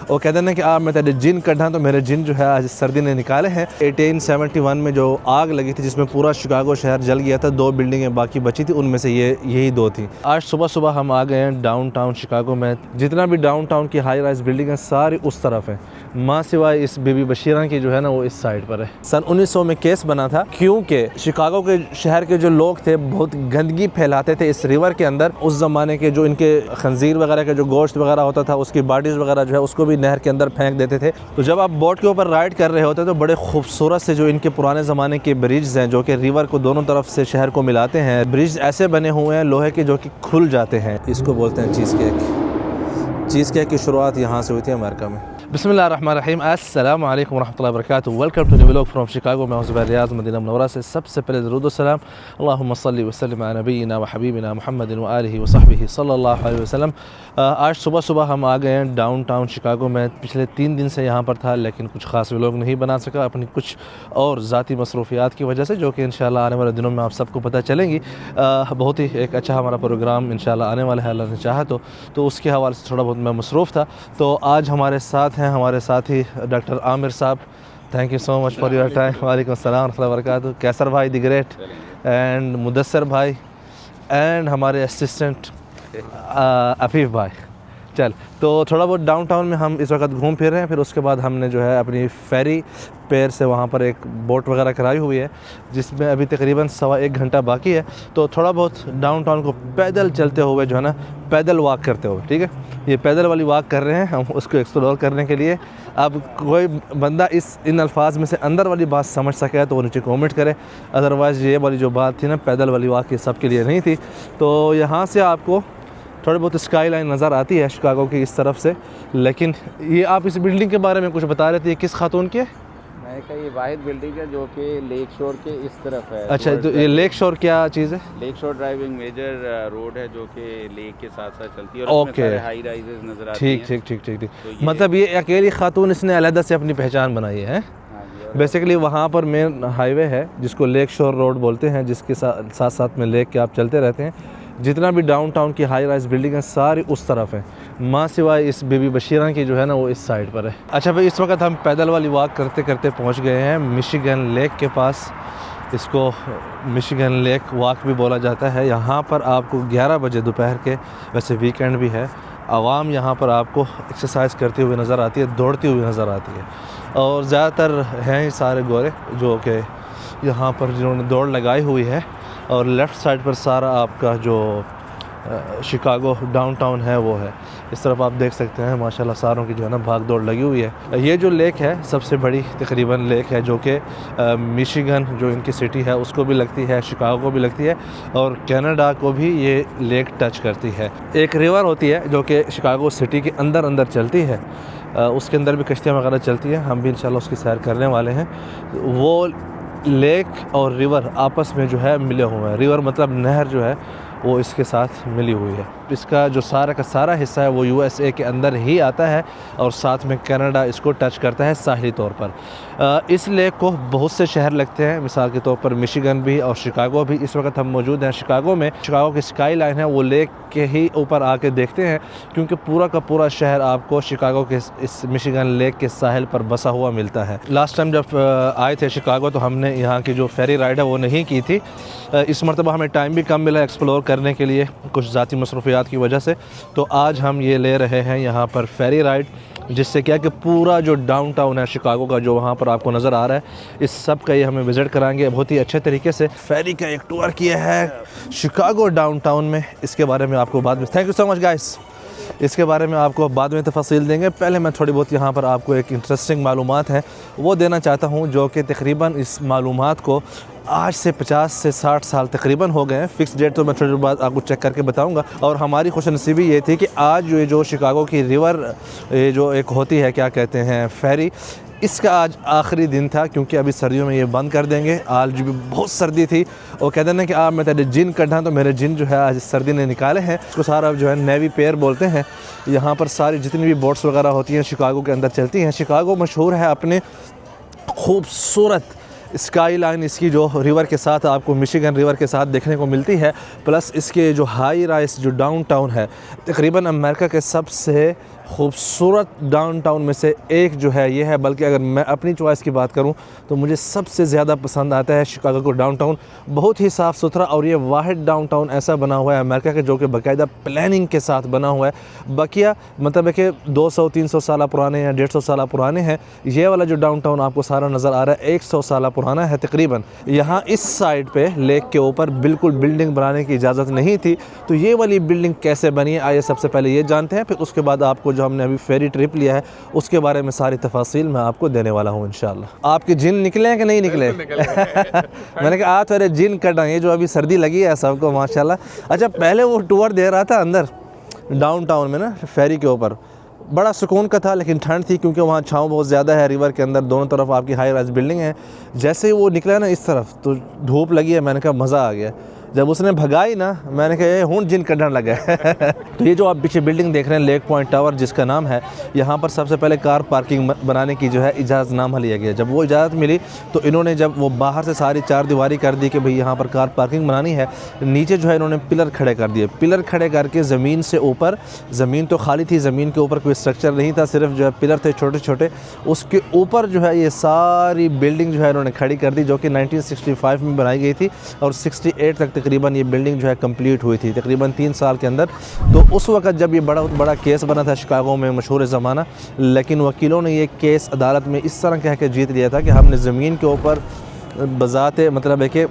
वो कहते हैं कि आप मैं तेरे जिन कढ़ा, तो मेरे जिन जो है आज सर्दी ने निकाले हैं। 1871 में जो आग लगी थी जिसमें पूरा शिकागो शहर जल गया था, 2 बिल्डिंगें बाकी बची थी, उनमें से यही 2 थी। आज सुबह सुबह हम आ गए हैं डाउनटाउन शिकागो में। जितना भी डाउनटाउन की हाई राइज बिल्डिंग है सारी उस तरफ है, माँ सिवाय इस बीबी बशीरा की जो है ना वो इस साइड पर है। सन 1900 में केस बना था क्योंकि शिकागो के शहर के जो लोग थे बहुत गंदगी फैलाते थे इस रिवर के अंदर। उस ज़माने के जो इनके खंजीर वगैरह का जो गोश्त वगैरह होता था उसकी बॉडीज़ वगैरह जो है उसको भी नहर के अंदर फेंक देते थे। तो जब आप बोट के ऊपर राइड कर रहे होते तो बड़े खूबसूरत से जो इनके पुराने ज़माने के ब्रिज हैं जो कि रिवर को दोनों तरफ से शहर को मिलाते हैं, ब्रिज ऐसे बने हुए हैं लोहे के जो कि खुल जाते हैं। इसको बोलते हैं चीज़ केक। चीज़ केक की शुरुआत यहाँ से हुई थी अमेरिका में। बिस्मिल्लाहिर्रहमानिर्रहीम, अस्सलामु अलैकुम वरहमतुल्लाहि वबरकातुहू। Welcome to new vlog from Chicago. मैं ज़ुबैर रियाज़ मदीना मुनव्वरा से। सबसे पहले दरूद व सलाम अल्लाहुम्मा सल्लि व सल्लिम अला नबीना व हबीबिना मुहम्मदिन व आलिहि व सहबिहि सल्लल्लाहु अलैहि वसल्लम। आज सुबह सुबह हम आ गए हैं डाउनटाउन शिकागो में। पिछले 3 दिन से यहाँ पर था लेकिन कुछ ख़ास व्लॉग नहीं बना सका अपनी कुछ और ज़ाती मसरूफियात की वजह से, जो कि इंशाल्लाह आने वाले दिनों में आप सबको पता चलेंगी। बहुत ही एक अच्छा हमारा प्रोग्राम इंशाल्लाह आने वाला है, अल्लाह ने चाहा तो उसके हवाले से थोड़ा बहुत मैं मसरूफ़ था। तो आज हमारे साथ हैं हमारे साथी डॉक्टर आमिर साहब। Thank you so much for your time. वालेकुम अस्सलाम रहमतुल्लाहि व बरकातुहू। कैसर भाई द ग्रेट एंड मुदस्सर भाई एंड हमारे असिस्टेंट अफीफ़ भाई। चल तो थोड़ा बहुत डाउनटाउन में हम इस वक्त घूम फिर रहे हैं। फिर उसके बाद हमने जो है अपनी फेरी पैर से वहाँ पर एक बोट वगैरह कराई हुई है जिसमें अभी तकरीबन 1.25 घंटा बाकी है। तो थोड़ा बहुत डाउनटाउन को पैदल चलते हुए जो है ना, पैदल वॉक करते हुए, ठीक है, ये पैदल वाली वॉक कर रहे हैं हम उसको एक्सप्लोर करने के लिए। अब कोई बंदा इन अल्फाज में से अंदर वाली बात समझ सके तो वो नीचे कमेंट करे, अदरवाइज़ ये वाली जो बात थी ना पैदल वाली वॉक ये सब के लिए नहीं थी। तो यहाँ से आपको थोड़ी बहुत स्काई लाइन नज़र आती है शिकागो की इस तरफ से। लेकिन ये आप इस बिल्डिंग के बारे में कुछ बता रहे थे, ये किस खातून की है? मैं का ये वाहिद बिल्डिंग है जो कि लेक शोर के इस तरफ है। अच्छा, तो ये लेक शोर क्या चीज़ है? लेक शोर ड्राइविंग मेजर रोड है जो कि लेक के साथ साथ चलती है और उसमें सारे हाई राइजेस नज़र आती हैं। ठीक। तो मतलब ये अकेली खातून इसने अलग से अपनी पहचान बनाई है। बेसिकली वहाँ पर मेन हाईवे है जिसको लेक शोर रोड बोलते हैं, जिसके साथ साथ में लेक के आप चलते रहते हैं। जितना भी डाउनटाउन की हाई राइज बिल्डिंग है सारी उस तरफ है, माँ सिवाय इस बीबी बशीरा की जो है ना वो इस साइड पर है। अच्छा भाई, इस वक्त हम पैदल वाली वॉक करते करते पहुँच गए हैं मिशिगन लेक के पास। इसको मिशिगन लेक वॉक भी बोला जाता है। यहाँ पर आपको 11 बजे दोपहर के, वैसे वीकेंड भी है, आवाम यहाँ पर आपको एक्सरसाइज करती हुई नज़र आती है, दौड़ती हुई नज़र आती है। और ज़्यादातर हैं ही सारे गोरे जो कि यहाँ पर जिन्होंने दौड़ लगाई हुई है। और लेफ़्ट साइड पर सारा आपका जो शिकागो डाउनटाउन है वो है। इस तरफ आप देख सकते हैं माशाल्लाह सारों की जो है ना भाग दौड़ लगी हुई है। ये जो लेक है सबसे बड़ी तकरीबन लेक है जो कि मिशिगन जो इनकी सिटी है उसको भी लगती है, शिकागो को भी लगती है और कनाडा को भी ये लेक टच करती है। एक रिवर होती है जो कि शिकागो सिटी के अंदर चलती है, उसके अंदर भी कश्तियाँ वगैरह चलती हैं। हम भी इंशाल्लाह उसकी सैर करने वाले हैं। वो लेक और रिवर आपस में जो है मिले हुए हैं। रिवर मतलब नहर जो है वो इसके साथ मिली हुई है। इसका जो सारा का सारा हिस्सा है वो यूएसए के अंदर ही आता है और साथ में कनाडा इसको टच करता है साहिली तौर पर। इस लेक को बहुत से शहर लगते हैं, मिसाल के तौर पर मिशिगन भी और शिकागो भी। इस वक्त हम मौजूद हैं शिकागो में। शिकागो की स्काई लाइन है वो लेक के ही ऊपर आके देखते हैं क्योंकि पूरा का पूरा शहर आपको शिकागो के इस मिशिगन लेक के साहिल पर बसा हुआ मिलता है। लास्ट टाइम जब आए थे शिकागो तो हमने यहाँ की जो फेरी राइड है वो नहीं की थी। इस मरतबा हमें टाइम भी कम मिला एक्सप्लोर करने के लिए कुछ ज़ाती मसरूफियात की वजह से। तो आज हम ये ले रहे हैं यहाँ पर फेरी राइड, जिससे क्या कि पूरा जो डाउनटाउन है शिकागो का जो वहाँ पर आपको नज़र आ रहा है, इस सब का ये हमें विज़िट कराएंगे बहुत ही अच्छे तरीके से। फेरी का एक टूर किया है शिकागो डाउनटाउन में, इसके बारे में आपको बाद में, thank you so much guys, इसके बारे में आपको बाद में तफसील देंगे। पहले मैं थोड़ी बहुत यहाँ पर आपको एक इंटरेस्टिंग मालूमात है वो देना चाहता हूँ जो कि तकरीबन इस मालूमात को आज से 50 से 60 साल तकरीबन हो गए हैं। फ़िक्स डेट तो मैं थोड़ी बाद आपको चेक करके बताऊंगा। और हमारी खुशनसीबी ये थी कि आज ये जो शिकागो की रिवर ये जो एक होती है क्या कहते हैं फेरी, इसका आज आखिरी दिन था क्योंकि अभी सर्दियों में ये बंद कर देंगे। आज भी बहुत सर्दी थी। वो कहते हैं कि आप मैं तेरे जिन कढ़ा, तो मेरे जिन जो है आज सर्दी ने निकाले हैं। इसको सारा जो है नेवी पेयर बोलते हैं। यहाँ पर सारी जितनी भी बोट्स वगैरह होती हैं शिकागो के अंदर चलती हैं। शिकागो मशहूर है अपने खूबसूरत स्काई लाइन, इसकी जो रिवर के साथ आपको मिशिगन रिवर के साथ देखने को मिलती है, प्लस इसके जो हाई राइज जो डाउनटाउन है तकरीबन अमेरिका के सबसे खूबसूरत डाउनटाउन में से एक जो है ये है। बल्कि अगर मैं अपनी चॉइस की बात करूं तो मुझे सबसे ज़्यादा पसंद आता है शिकागो को डाउनटाउन। बहुत ही साफ़ सुथरा और ये वाहिद डाउनटाउन ऐसा बना हुआ है अमेरिका के जो कि बाकायदा प्लानिंग के साथ बना हुआ है। बाकिया मतलब है कि 200-300 साल पुराने या 150 साल पुराने हैं। ये वाला जो डाउनटाउन आपको सारा नज़र आ रहा है 100 साल पुराना है तकरीबन। यहाँ इस साइड पे लेक के ऊपर बिल्कुल बिल्डिंग बनाने की इजाज़त नहीं थी। तो ये वाली बिल्डिंग कैसे बनी है आइए सबसे पहले ये जानते हैं, फिर उसके बाद आपको जो हमने अभी फेरी ट्रिप लिया है उसके बारे में सारी तफासील मैं आपको देने वाला हूँ इंशाल्लाह। आपके जिन निकले हैं कि नहीं निकले? मैंने कहा आज थोड़े जिन कट ये जो अभी सर्दी लगी है सबको माशाल्लाह। अच्छा, पहले वो टूर दे रहा था अंदर डाउनटाउन में ना फेरी के ऊपर, बड़ा सुकून का था लेकिन ठंड थी क्योंकि वहाँ छाँव बहुत ज़्यादा है। रिवर के अंदर दोनों तरफ आपकी हाई राइज बिल्डिंग है। जैसे ही वो निकला ना इस तरफ तो धूप लगी है, मैंने कहा मज़ा आ गया। जब उसने भगाई ना मैंने कहा ये हूँ जिन कढ़ने लगा तो ये जो आप पीछे बिल्डिंग देख रहे हैं लेक पॉइंट टावर जिसका नाम है, यहाँ पर सबसे पहले कार पार्किंग बनाने की जो है इजाज़तनामा लिया गया। जब वो इजाज़त मिली तो इन्होंने जब वो बाहर से सारी चार दीवारी कर दी कि भाई यहाँ पर कार पार्किंग बनानी है, नीचे जो है इन्होंने पिलर खड़े कर दिए। पिलर खड़े करके ज़मीन से ऊपर, ज़मीन तो खाली थी, ज़मीन के ऊपर कोई स्ट्रक्चर नहीं था, सिर्फ जो है पिलर थे छोटे छोटे, उसके ऊपर जो है ये सारी बिल्डिंग जो है इन्होंने खड़ी कर दी जो कि 1965 में बनाई गई थी और 68 तक तकरीबन ये बिल्डिंग जो है कंप्लीट हुई थी, तकरीबन 3 साल के अंदर। तो उस वक्त जब ये बड़ा केस बना था शिकागो में, मशहूर ज़माना, लेकिन वकीलों ने ये केस अदालत में इस तरह कह के जीत लिया था कि हमने ज़मीन के ऊपर बज़ाते मतलब है कि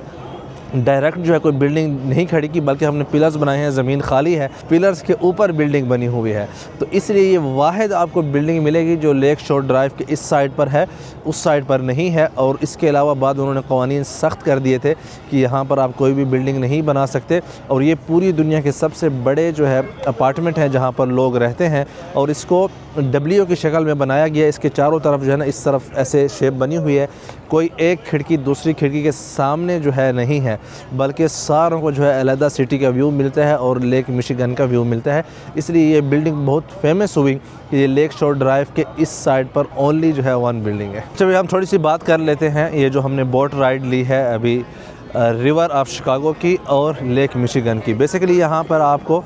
डायरेक्ट जो है कोई बिल्डिंग नहीं खड़ी की, बल्कि हमने पिलर्स बनाए हैं, ज़मीन खाली है, पिलर्स के ऊपर बिल्डिंग बनी हुई है। तो इसलिए ये वाहिद आपको बिल्डिंग मिलेगी जो लेक शोर ड्राइव के इस साइड पर है, उस साइड पर नहीं है। और इसके अलावा बाद उन्होंने क़वानीन सख्त कर दिए थे कि यहाँ पर आप कोई भी बिल्डिंग नहीं बना सकते। और ये पूरी दुनिया के सबसे बड़े जो है अपार्टमेंट हैं जहाँ पर लोग रहते हैं और इसको डब्ल्यू की शक्ल में बनाया गया। इसके चारों तरफ जो है ना इस तरफ ऐसे शेप बनी हुई है, कोई एक खिड़की दूसरी खिड़की के सामने जो है नहीं है, बल्कि सारों को जो है अलहदा सिटी का व्यू मिलता है और लेक मिशिगन का व्यू मिलता है। इसलिए ये बिल्डिंग बहुत फेमस हुई कि ये लेक शोर ड्राइव के इस साइड पर ओनली जो है वन बिल्डिंग है। चलिए हम थोड़ी सी बात कर लेते हैं। ये जो हमने बोट राइड ली है अभी रिवर ऑफ शिकागो की और लेक मिशिगन की, बेसिकली यहाँ पर आपको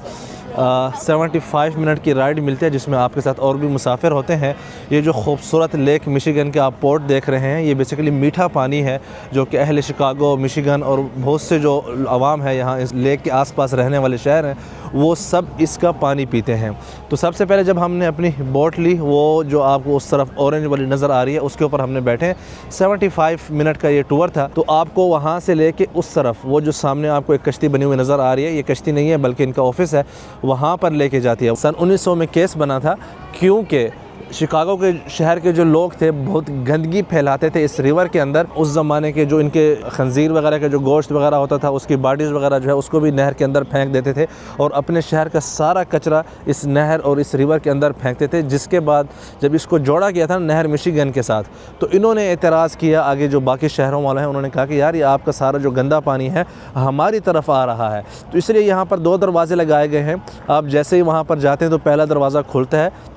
75 मिनट की राइड मिलती है जिसमें आपके साथ और भी मुसाफिर होते हैं। ये जो खूबसूरत लेक मिशिगन के आप पोर्ट देख रहे हैं, ये बेसिकली मीठा पानी है जो कि अहले शिकागो, मिशिगन और बहुत से जो आवाम है यहाँ इस लेक के आसपास रहने वाले शहर हैं वो सब इसका पानी पीते हैं। तो सबसे पहले जब हमने अपनी बोट ली, वो जो आपको उस तरफ ऑरेंज वाली नज़र आ रही है उसके ऊपर हमने बैठे। 75 मिनट का ये टूर था। तो आपको वहाँ से लेके उस तरफ वो जो सामने आपको एक कश्ती बनी हुई नज़र आ रही है, ये कश्ती नहीं है बल्कि इनका ऑफिस है, वहाँ पर लेके जाती है। सन 1900 में केस बना था क्योंकि शिकागो के शहर के जो लोग थे बहुत गंदगी फैलाते थे इस रिवर के अंदर। उस ज़माने के जो इनके खंजीर वगैरह का जो गोश्त वगैरह होता था उसकी बॉडीज़ वगैरह जो है उसको भी नहर के अंदर फेंक देते थे और अपने शहर का सारा कचरा इस नहर और इस रिवर के अंदर फेंकते थे। जिसके बाद जब इसको जोड़ा गया था नहर मिशिगन के साथ, तो इन्होंने एतराज़ किया, आगे जो बाकी शहरों वाले हैं उन्होंने कहा कि यार ये आपका सारा जो गंदा पानी है हमारी तरफ आ रहा है। तो इसलिए यहाँ पर 2 दरवाज़े लगाए गए हैं। आप जैसे ही वहाँ पर जाते हैं तो पहला दरवाज़ा खुलता है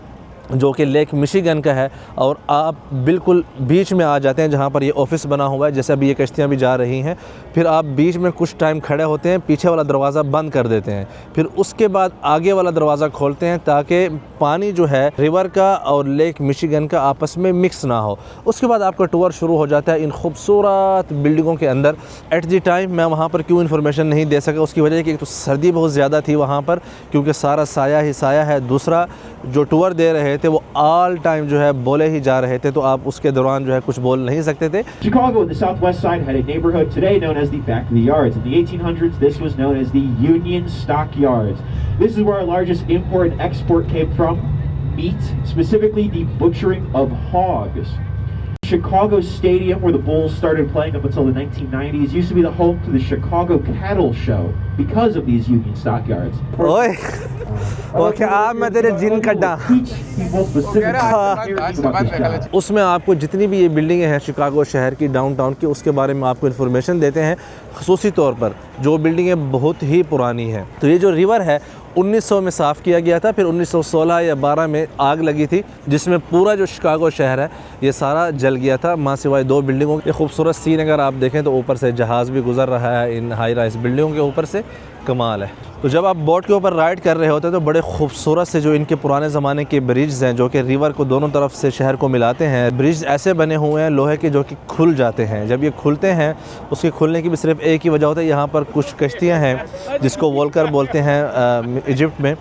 जो कि लेक मिशिगन का है और आप बिल्कुल बीच में आ जाते हैं जहाँ पर ये ऑफिस बना हुआ है। जैसे अभी ये कश्तियाँ भी जा रही हैं, फिर आप बीच में कुछ टाइम खड़े होते हैं, पीछे वाला दरवाज़ा बंद कर देते हैं, फिर उसके बाद आगे वाला दरवाज़ा खोलते हैं ताकि पानी जो है रिवर का और लेक मिशिगन का आपस में मिक्स ना हो। उसके बाद आपका टूर शुरू हो जाता है इन खूबसूरत बिल्डिंगों के अंदर। एट दी टाइम मैं वहाँ पर क्यों इन्फॉर्मेशन नहीं दे सका, उसकी वजह कि एक तो सर्दी बहुत ज़्यादा थी वहाँ पर क्योंकि सारा साया ही साया है। दूसरा जो टूर दे रहे थे वो ऑल टाइम जो है बोले ही जा रहे थे, तो आप उसके दौरान जो है कुछ बोल नहीं सकते थे। Chicago in the southwest side had a neighborhood today known as the Back of the Yards. In the 1800s, this was known as the Union Stock Yards. This is where our largest import and export came from, meat, specifically the butchering of hogs. Chicago Stadium, where the Bulls started playing up until the 1990s, used to be the home to the Chicago Cattle Show because of these Union Stockyards. ओए okay आप मैं तेरे जिन कड्डा उसमें आपको जितनी भी ये बिल्डिंगें हैं शिकागो शहर की डाउनटाउन की उसके बारे में आपको इन्फॉर्मेशन देते हैं। ख़ुसूसी तौर पर जो बिल्डिंगें बहुत ही पुरानी हैं। तो ये जो रिवर है 1900 में साफ़ किया गया था, फिर 1916 या 12 में आग लगी थी जिसमें पूरा जो शिकागो शहर है ये सारा जल गया था मां सिवाय 2 बिल्डिंगों के। खूबसूरत सीन अगर आप देखें तो ऊपर से जहाज़ भी गुजर रहा है इन हाई राइज बिल्डिंगों के ऊपर से। कमाल है। तो जब आप बोट के ऊपर राइड कर रहे होते हैं तो बड़े खूबसूरत से जो इनके पुराने ज़माने के ब्रिज हैं जो कि रिवर को दोनों तरफ से शहर को मिलाते हैं। ब्रिज ऐसे बने हुए हैं लोहे के जो कि खुल जाते हैं। जब ये खुलते हैं उसके खुलने की भी सिर्फ एक ही वजह होती है, यहाँ पर कुछ कश्तियाँ हैं जिसको वोल्कर बोलते हैं इजिप्ट में,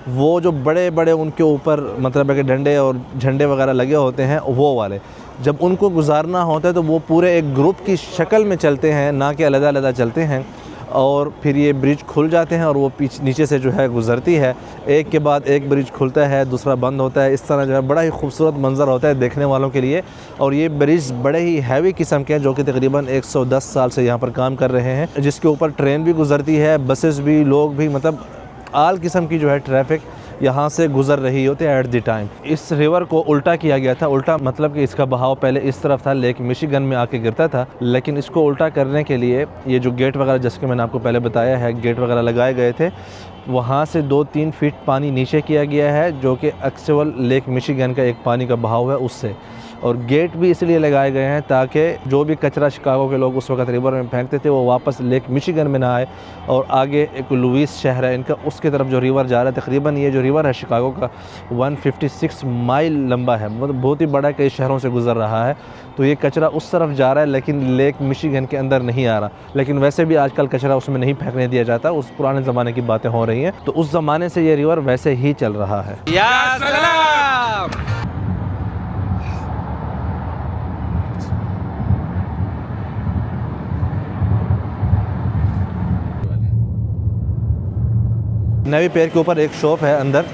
वो जो बड़े बड़े उनके ऊपर मतलब है कि डंडे और झंडे वगैरह लगे होते हैं, वो वाले जब उनको गुजारना होता है तो वो पूरे एक ग्रुप की शक्ल में चलते हैं, ना कि अलग-अलग चलते हैं, और फिर ये ब्रिज खुल जाते हैं और वो नीचे से जो है गुज़रती है। एक के बाद एक ब्रिज खुलता है, दूसरा बंद होता है। इस तरह जो है बड़ा ही खूबसूरत मंज़र होता है देखने वालों के लिए। और ये ब्रिज बड़े ही हैवी किस्म के हैं जो कि तकरीबन 110 साल से यहाँ पर काम कर रहे हैं, जिसके ऊपर ट्रेन भी गुज़रती है, बसेस भी, लोग भी, मतलब आल किस्म की जो है ट्रैफिक यहाँ से गुज़र रही होती है एट द टाइम। इस रिवर को उल्टा किया गया था। उल्टा मतलब कि इसका बहाव पहले इस तरफ था, लेक मिशिगन में आके गिरता था, लेकिन इसको उल्टा करने के लिए ये जो गेट वगैरह, जैसे मैंने आपको पहले बताया है, गेट वगैरह लगाए गए थे। वहाँ से 2-3 फीट पानी नीचे किया गया है जो कि एक्चुअल लेक मिशिगन का एक पानी का बहाव है उससे। और गेट भी इसलिए लगाए गए हैं ताकि जो भी कचरा शिकागो के लोग उस वक्त रिवर में फेंकते थे वो वापस लेक मिशिगन में ना आए, और आगे एक लुइस शहर है इनका, उसके तरफ जो रिवर जा रहा है, तकरीबन ये जो रिवर है शिकागो का 156 माइल लंबा है, मतलब बहुत ही बड़ा, कई शहरों से गुज़र रहा है। तो ये कचरा उस तरफ जा रहा है लेकिन लेक मिशिगन के अंदर नहीं आ रहा। लेकिन वैसे भी आजकल कचरा उसमें नहीं फेंकने दिया जाता, उस पुराने ज़माने की बातें हो रही हैं। तो उस ज़माने से ये रिवर वैसे ही चल रहा है। या सलाम। नेवी पियर के ऊपर एक शॉप है अंदर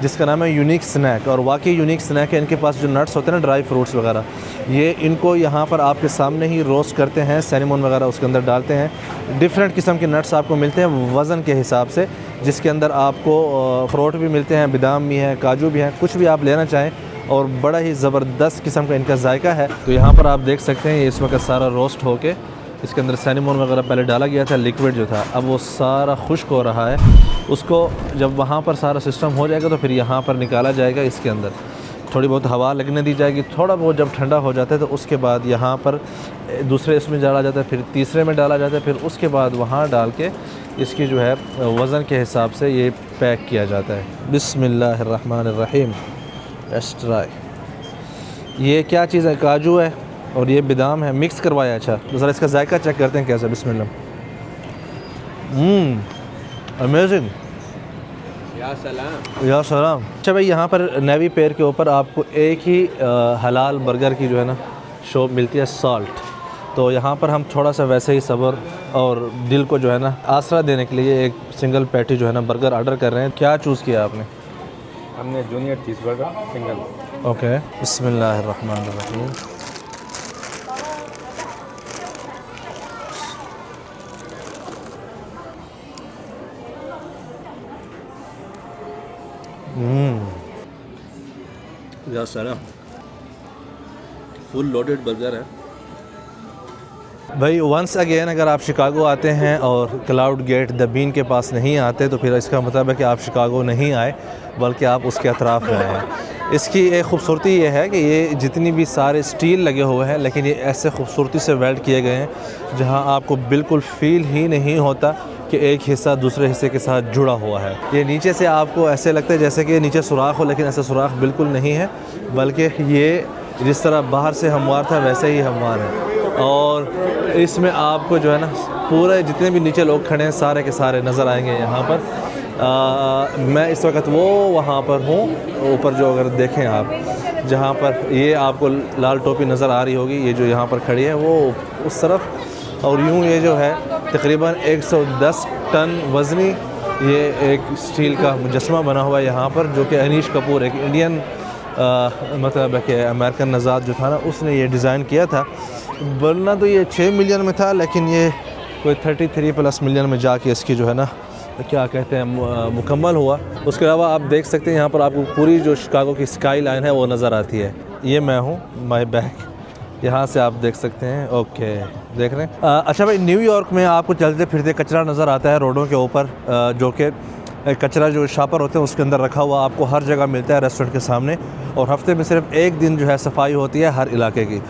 जिसका नाम है यूनिक स्नैक, और वाकई यूनिक स्नैक है। इनके पास जो नट्स होते हैं ना, ड्राई फ्रूट्स वगैरह, ये इनको यहाँ पर आपके सामने ही रोस्ट करते हैं, सैनिमोन वगैरह उसके अंदर डालते हैं। डिफरेंट किस्म के नट्स आपको मिलते हैं वज़न के हिसाब से, जिसके अंदर आपको अखरोट भी मिलते हैं, बादाम भी हैं, काजू भी हैं, कुछ भी आप लेना चाहें, और बड़ा ही ज़बरदस्त किस्म का इनका जायका है। तो यहाँ पर आप देख सकते हैं ये इस वक्त सारा रोस्ट होके इसके अंदर सैनिमोन वगैरह पहले डाला गया था, लिक्विड जो था, अब वो सारा खुश्क हो रहा है। उसको जब वहाँ पर सारा सिस्टम हो जाएगा तो फिर यहाँ पर निकाला जाएगा, इसके अंदर थोड़ी बहुत हवा लगने दी जाएगी, थोड़ा बहुत जब ठंडा हो जाता है तो उसके बाद यहाँ पर दूसरे इसमें डाला जाता है, फिर तीसरे में डाला जाता है, फिर उसके बाद वहाँ डाल के इसकी जो है वज़न के हिसाब से ये पैक किया जाता है। बिस्मिल्लाहिर्रहमानिर्रहीम। Let's try. ये क्या चीज़ है? काजू है और ये बादाम है, मिक्स करवाया। अच्छा तो ज़रा इसका जायका चेक करते हैं कैसा। बिस्मिल्लाह। अमेजिंग। या सलाम। अच्छा भाई, यहाँ पर नेवी पियर के ऊपर आपको एक ही हलाल बर्गर की जो है ना शॉप मिलती है, सॉल्ट। तो यहाँ पर हम थोड़ा सा वैसे ही सब्र और दिल को जो है ना आसरा देने के लिए एक सिंगल पैटी जो है ना बर्गर ऑर्डर कर रहे हैं। क्या चूज़ किया आपने? हमने junior cheese burger single. Okay, बिस्मिल्लाहिर्रहमानिर्रहीम। या सलाम, फुल लोडेड बर्गर है भाई। वंस अगेन अगर आप शिकागो आते हैं और क्लाउड गेट द बीन के पास नहीं आते तो फिर इसका मतलब है कि आप शिकागो नहीं आए, बल्कि आप उसके अतराफ़ में हैं। इसकी एक ख़ूबसूरती ये है कि ये जितनी भी सारे स्टील लगे हुए हैं, लेकिन ये ऐसे खूबसूरती से वेल्ड किए गए हैं जहां आपको बिल्कुल फ़ील ही नहीं होता कि एक हिस्सा दूसरे हिस्से के साथ जुड़ा हुआ है। ये नीचे से आपको ऐसे लगता है जैसे कि नीचे सुराख हो, लेकिन ऐसा सुराख बिल्कुल नहीं है, बल्कि ये जिस तरह बाहर से हमवार था वैसे ही हमवार है। और इसमें आपको जो है ना पूरे जितने भी नीचे लोग खड़े हैं सारे के सारे नज़र आएंगे यहाँ पर। मैं इस वक्त वहाँ पर हूँ, ऊपर जो अगर देखें आप, जहाँ पर ये आपको लाल टोपी नज़र आ रही होगी, ये जो यहाँ पर खड़ी है वो उस तरफ। और यूँ ये जो है तकरीबन 110 टन वज़नी ये एक स्टील का मुजस्मा बना हुआ है यहाँ पर, जो कि अनीश कपूर एक इंडियन मतलब कि अमेरिकन नज़ाद जो था ना, उसने ये डिज़ाइन किया था। वरना तो ये 6 मिलियन में था, लेकिन ये कोई 33+ मिलियन में जाके इसकी जो है ना क्या कहते हैं मुकम्मल हुआ। उसके अलावा आप देख सकते हैं यहाँ पर आपको पूरी जो शिकागो की स्काई लाइन है वो नज़र आती है। ये मैं हूँ, माई बैक, यहाँ से आप देख सकते हैं। ओके, देख रहे हैं। अच्छा भाई, न्यूयॉर्क में आपको चलते फिरते कचरा नज़र आता है रोडों के ऊपर, जो कि कचरा जो शापर होते हैं उसके अंदर रखा हुआ आपको हर जगह मिलता है, रेस्टोरेंट के सामने। और हफ्ते में सिर्फ एक दिन जो है सफाई होती है हर इलाके की।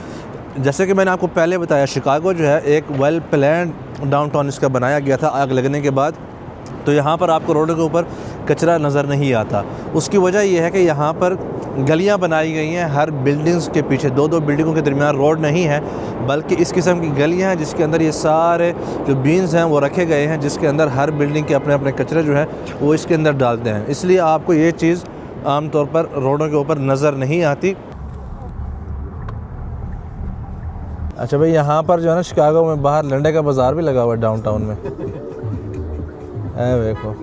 जैसे कि मैंने आपको पहले बताया, शिकागो जो है एक वेल प्लान्ड डाउनटाउन इसका बनाया गया था आग लगने के बाद। तो यहाँ पर आपको रोडों के ऊपर कचरा नज़र नहीं आता। उसकी वजह यह है कि यहाँ पर गलियाँ बनाई गई हैं, हर बिल्डिंग्स के पीछे 2-2 बिल्डिंगों के दरमियान रोड नहीं है, बल्कि इस किस्म की गलियाँ हैं जिसके अंदर ये सारे जो बीन्स हैं वो रखे गए हैं, जिसके अंदर हर बिल्डिंग के अपने अपने कचरे जो है वो इसके अंदर डालते हैं। इसलिए आपको ये चीज़ आम तौर पर रोडों के ऊपर नज़र नहीं आती। अच्छा भाई, यहाँ पर जो है ना शिकागो में बाहर लंडे का बाज़ार भी लगा हुआ है डाउनटाउन में। देखो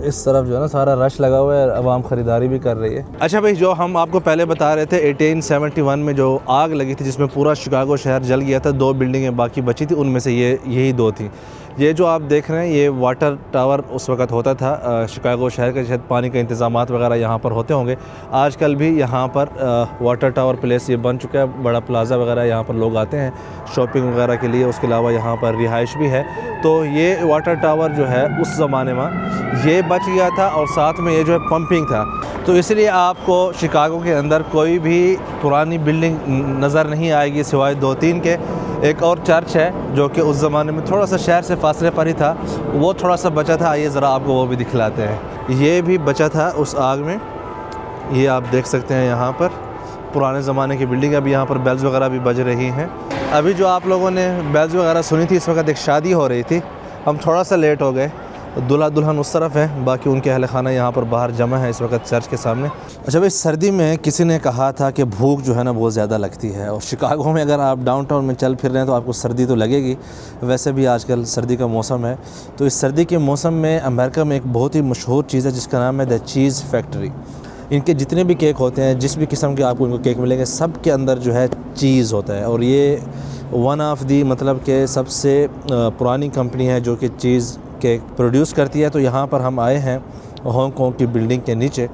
इस तरफ जो है ना सारा रश लगा हुआ है, आवाम ख़रीदारी भी कर रही है। अच्छा भाई, जो हम आपको पहले बता रहे थे 1871 में जो आग लगी थी जिसमें पूरा शिकागो शहर जल गया था, 2 बिल्डिंगें बाकी बची थी, उनमें से यही 2 थी। ये जो आप देख रहे हैं ये वाटर टावर उस वक़्त होता था शिकागो शहर के, शायद पानी के इंतज़ामात वगैरह यहाँ पर होते होंगे। आजकल भी यहाँ पर वाटर टावर प्लेस ये बन चुका है, बड़ा प्लाज़ा वगैरह, यहाँ पर लोग आते हैं शॉपिंग वगैरह के लिए। उसके अलावा यहाँ पर रिहाइश भी है। तो ये वाटर टावर जो है उस ज़माने में ये बच गया था और साथ में ये जो है पंपिंग था। तो इसलिए आपको शिकागो के अंदर कोई भी पुरानी बिल्डिंग नज़र नहीं आएगी सिवाय 2-3 के। एक और चर्च है जो कि उस ज़माने में थोड़ा सा शहर से फासले पर ही था, वो थोड़ा सा बचा था। आइए ज़रा आपको वो भी दिखलाते हैं। ये भी बचा था उस आग में, ये आप देख सकते हैं। यहाँ पर पुराने ज़माने की बिल्डिंग, अभी यहाँ पर बेल्स वगैरह भी बज रही हैं। अभी जो आप लोगों ने बेल्स वगैरह सुनी थी, इस वक्त एक शादी हो रही थी, हम थोड़ा सा लेट हो गए। दूल्हा दुल्हन उस तरफ है, बाकी उनके अहल खाना यहाँ पर बाहर जमा है इस वक्त चर्च के सामने। अच्छा भाई, सर्दी में किसी ने कहा था कि भूख जो है ना बहुत ज़्यादा लगती है, और शिकागो में अगर आप डाउनटाउन में चल फिर रहे हैं तो आपको सर्दी तो लगेगी। वैसे भी आजकल सर्दी का मौसम है, तो इस सर्दी के मौसम में अमेरिका में एक बहुत ही मशहूर चीज़ है जिसका नाम है द चीज़ फैक्ट्री। इनके जितने भी केक होते हैं, जिस भी किस्म के आपको इनको केक मिलेंगे, सब के अंदर जो है चीज़ होता है। और ये वन ऑफ दी मतलब के सबसे पुरानी कंपनी है जो कि चीज़ केक प्रोड्यूस करती है। तो यहाँ पर हम आए हैं हांगकांग की बिल्डिंग के नीचे,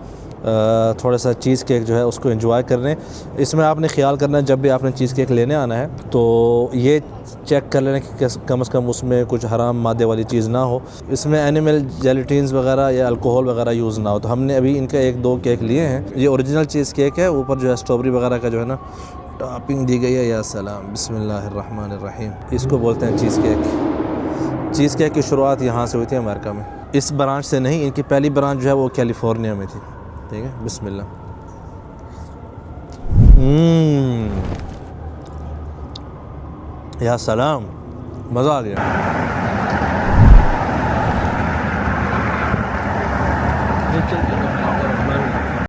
थोड़ा सा चीज़ केक जो है उसको एंजॉय करने। इसमें आपने ख्याल करना है जब भी आपने चीज़ केक लेने आना है तो ये चेक कर लेना कि कम से कम उसमें कुछ हराम मादे वाली चीज़ ना हो, इसमें एनिमल जेलेटिन्स वगैरह या अल्कोहल वगैरह यूज़ ना हो। तो हमने अभी इनका 1-2 केक लिए हैं। ये ओरिजिनल चीज़ केक है, ऊपर जो है स्ट्रॉबेरी वगैरह का जो है ना टॉपिंग दी गई है। या सलाम, बिस्मिल्लाहिर्रहमानिर्रहीम। इसको बोलते हैं चीज़ केक। चीज़ केक की शुरुआत यहाँ से हुई थी अमेरिका में, इस ब्रांच से नहीं। इनकी पहली ब्रांच जो है वो कैलिफोर्निया में थी। ठीक है, बिस्मिल्लाह। या सलाम, मज़ा आ गया।